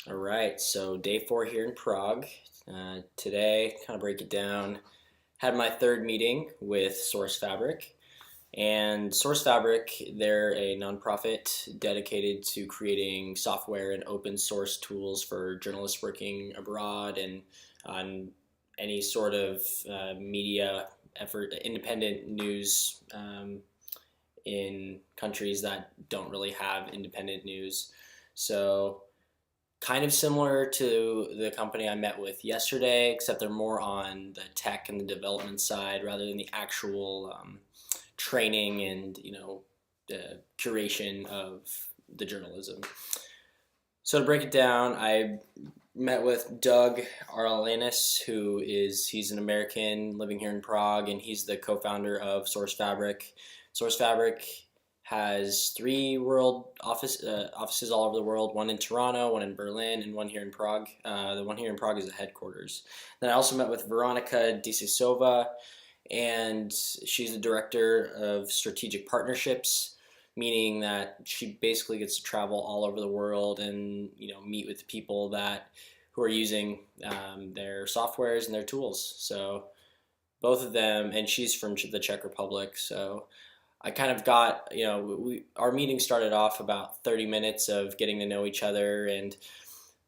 All right, so day 4 here in Prague. Today, kind of break it down. Had my third meeting with Source Fabric, and Source Fabric, they're a nonprofit dedicated to creating software and open source tools for journalists working abroad and on any sort of media effort, independent news in countries that don't really have independent news. So kind of similar to the company I met with yesterday, except they're more on the tech and the development side rather than the actual training and the curation of the journalism. So to break it down, I met with Doug Arlanis, he's an American living here in Prague, and he's the co-founder of Source Fabric. Source Fabric has three offices all over the world: one in Toronto, one in Berlin, and one here in Prague. The one here in Prague is the headquarters. Then I also met with Veronica Disisova, and she's the director of strategic partnerships, meaning that she basically gets to travel all over the world and meet with people who are using their softwares and their tools. So both of them, and she's from the Czech Republic. So I kind of got, our meeting started off about 30 minutes of getting to know each other, and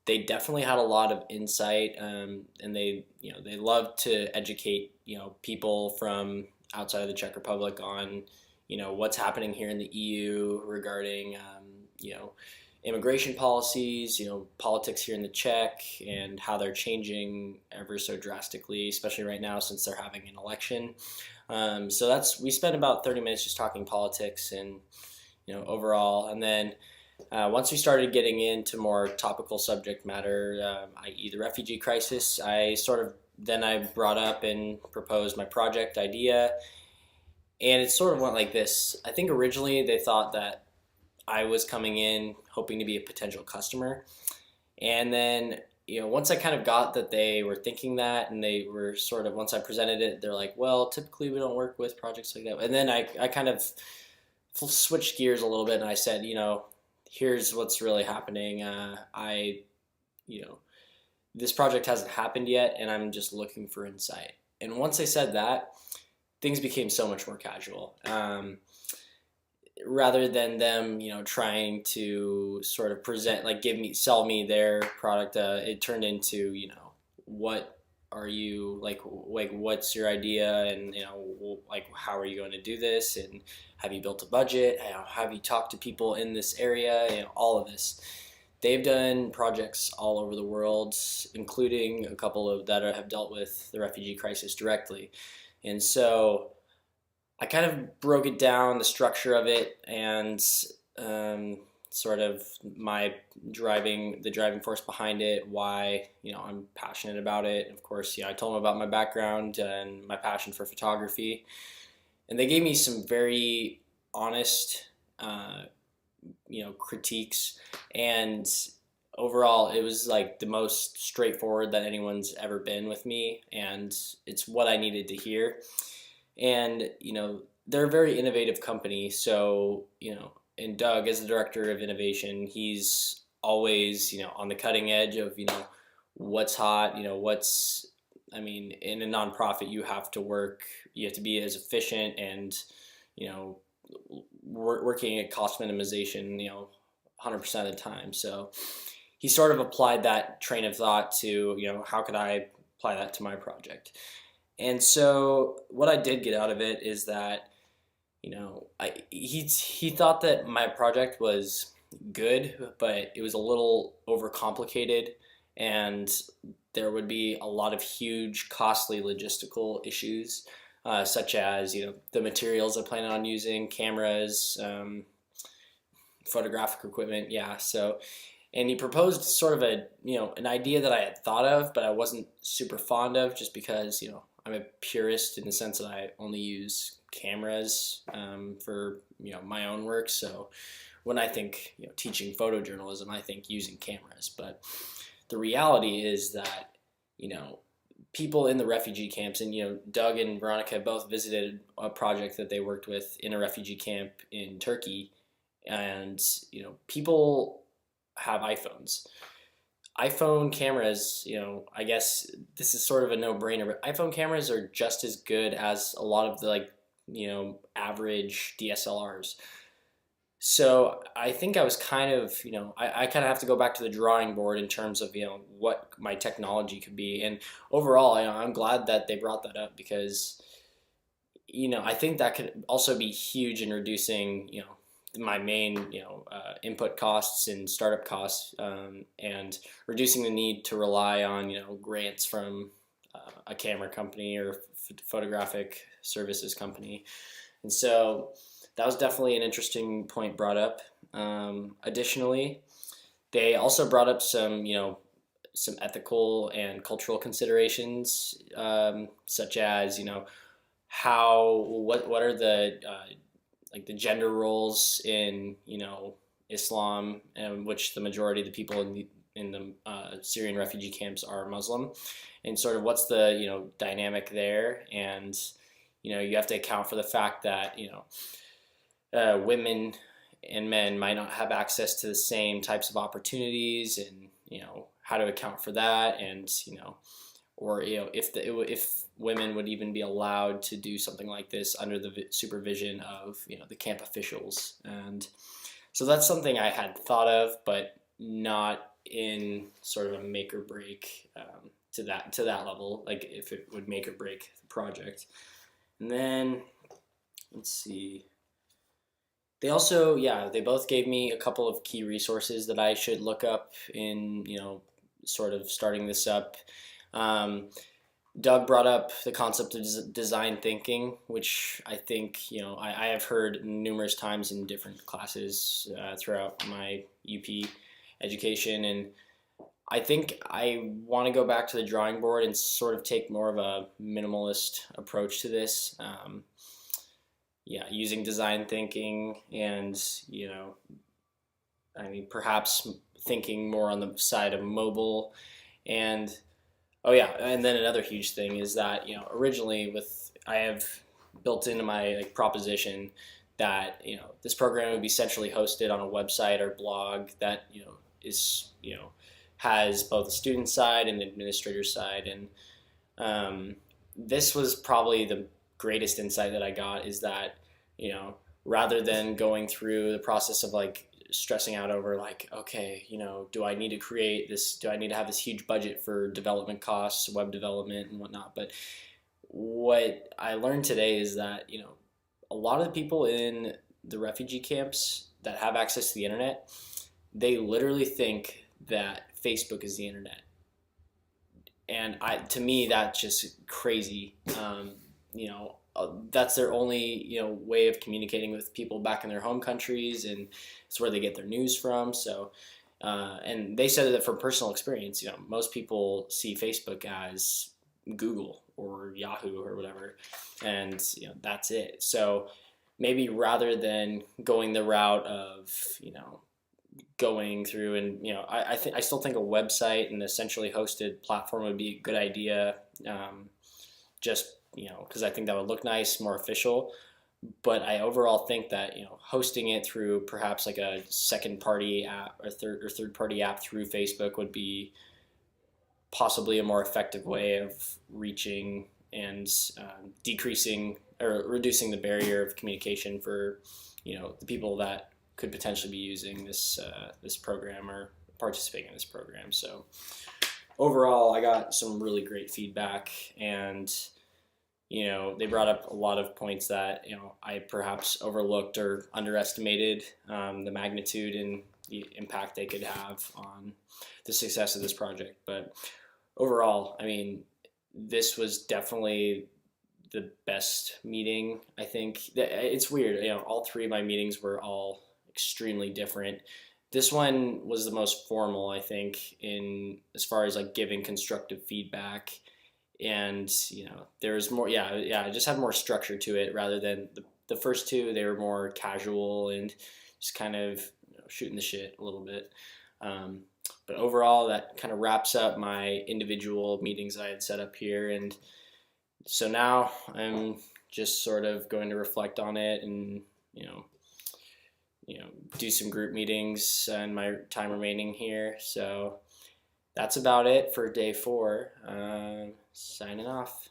they definitely had a lot of insight, and they love to educate, people from outside of the Czech Republic on, what's happening here in the EU regarding, immigration policies, politics here in the Czech, and how they're changing ever so drastically, especially right now since they're having an election. So we spent about 30 minutes just talking politics and overall, and then once we started getting into more topical subject matter, i.e. the refugee crisis, I brought up and proposed my project idea, and it sort of went like this. I think originally they thought that I was coming in hoping to be a potential customer, and then once I kind of got that they were thinking that, and they were sort of, once I presented it, they're like, well, typically we don't work with projects like that. And then I kind of switched gears a little bit, and I said, here's what's really happening. You know, this project hasn't happened yet, and I'm just looking for insight. And once I said that, things became so much more casual. Rather than them, trying to sort of present, like sell me their product, it turned into, what are you like, what's your idea, and like, how are you going to do this, and have you built a budget, have you talked to people in this area, all of this. They've done projects all over the world, including a couple of that have dealt with the refugee crisis directly, and so I kind of broke it down, the structure of it, and sort of the driving force behind it, why I'm passionate about it. Of course, I told them about my background and my passion for photography, and they gave me some very honest, critiques, and overall, it was like the most straightforward that anyone's ever been with me, and it's what I needed to hear. And they're a very innovative company, so and Doug, as the director of innovation, he's always on the cutting edge of what's hot, what's, I mean, in a nonprofit, you have to be as efficient and working at cost minimization 100% of the time. So he sort of applied that train of thought to how could I apply that to my project. And so what I did get out of it is that, he thought that my project was good, but it was a little overcomplicated, and there would be a lot of huge, costly logistical issues, such as the materials I plan on using, cameras, photographic equipment. Yeah, so. And he proposed sort of an idea that I had thought of, but I wasn't super fond of, just because I'm a purist in the sense that I only use cameras for my own work. So when I think teaching photojournalism, I think using cameras. But the reality is that people in the refugee camps, and Doug and Veronica both visited a project that they worked with in a refugee camp in Turkey, and people have iPhones. iPhone cameras, I guess this is sort of a no-brainer, but iPhone cameras are just as good as a lot of the average DSLRs. So I think I was kind of, I kind of have to go back to the drawing board in terms of, what my technology could be. And overall, I'm glad that they brought that up because, I think that could also be huge in reducing, my main, input costs and startup costs, and reducing the need to rely on, grants from a camera company or photographic services company. And so that was definitely an interesting point brought up. Additionally, they also brought up some ethical and cultural considerations, such as what are the the gender roles in Islam, which the majority of the people in the Syrian refugee camps are Muslim, and sort of what's the dynamic there, and you have to account for the fact that women and men might not have access to the same types of opportunities, and how to account for that, and or if women would even be allowed to do something like this under the supervision of the camp officials. And so that's something I had thought of, but not in sort of a make or break, to that level, like if it would make or break the project. And then let's see. They also, they both gave me a couple of key resources that I should look up in, sort of starting this up. Doug brought up the concept of design thinking, which I think, I have heard numerous times in different classes throughout my UP education. And I think I want to go back to the drawing board and sort of take more of a minimalist approach to this. Using design thinking and, perhaps thinking more on the side of mobile. And and then another huge thing is that originally I have built into my proposition that this program would be centrally hosted on a website or blog that is has both the student side and the administrator side. And this was probably the greatest insight that I got, is that rather than going through the process of stressing out over okay, do I need to create this, do I need to have this huge budget for development costs, web development and whatnot. But what I learned today is that a lot of the people in the refugee camps that have access to the internet, they literally think that Facebook is the internet. And to me, that's just crazy. That's their only way of communicating with people back in their home countries, and it's where they get their news from. So and they said that from personal experience, most people see Facebook as Google or Yahoo or whatever, and that's it. So maybe rather than going the route of going through and I still think a website and a centrally hosted platform would be a good idea, just because I think that would look nice, more official. But I overall think that hosting it through perhaps a second party app or third party app through Facebook would be possibly a more effective way of reaching and decreasing or reducing the barrier of communication for the people that could potentially be using this program or participating in this program. So overall, I got some really great feedback, and they brought up a lot of points that I perhaps overlooked or underestimated, the magnitude and the impact they could have on the success of this project. But overall, this was definitely the best meeting. I think it's weird. All three of my meetings were all extremely different. This one was the most formal, I think, in as far as giving constructive feedback. And there's more, I just had more structure to it rather than the first two. They were more casual and just kind of shooting the shit a little bit. But overall, that kind of wraps up my individual meetings I had set up here. And so now I'm just sort of going to reflect on it and do some group meetings in my time remaining here. So that's about it for day 4. Signing off.